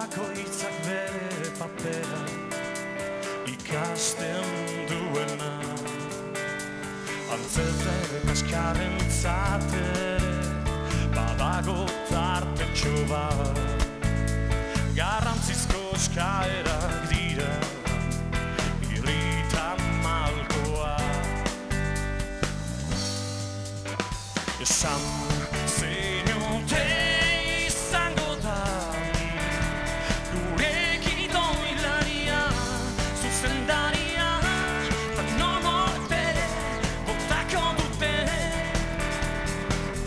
bakoitzak bere papera ikasten duena. Antzerre kaskarren zatere badago tartetxo bat, garrantzizko eskaerak dira irritan malkoa. Esan zein ote izango da gure gidoilaria, zuzendaria, eta non orte botako dute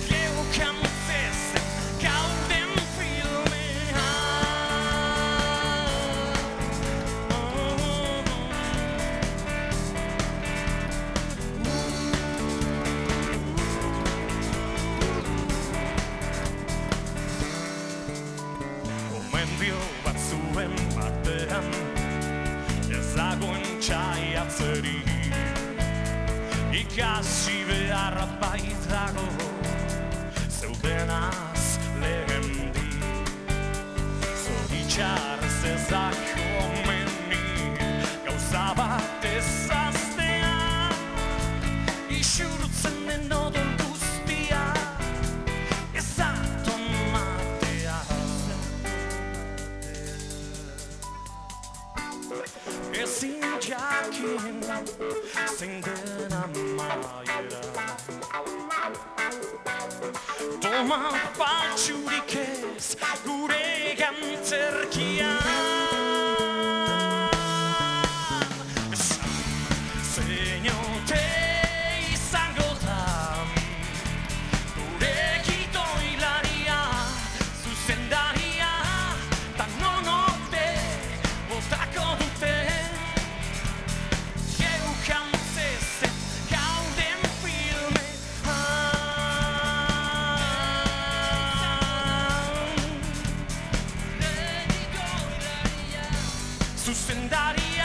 geokan zezen gauden filmean. Gomendio batzuen batean ez dagoen txaiatzeri, ikasi beharra baitago zeudenaz lehendi. Zoritxarrez ez da komeni gauza bat ezaztea, isurtzen den odol guztia ez da tomatea. Ezin jakin zein den amaiera, toma faltsurik ez gure antzerkian. Esan zein ote izango da gure gidoilaria, zuzendaria, ta non ote botako dute geokan zezen gauden filmean. Zuzendaria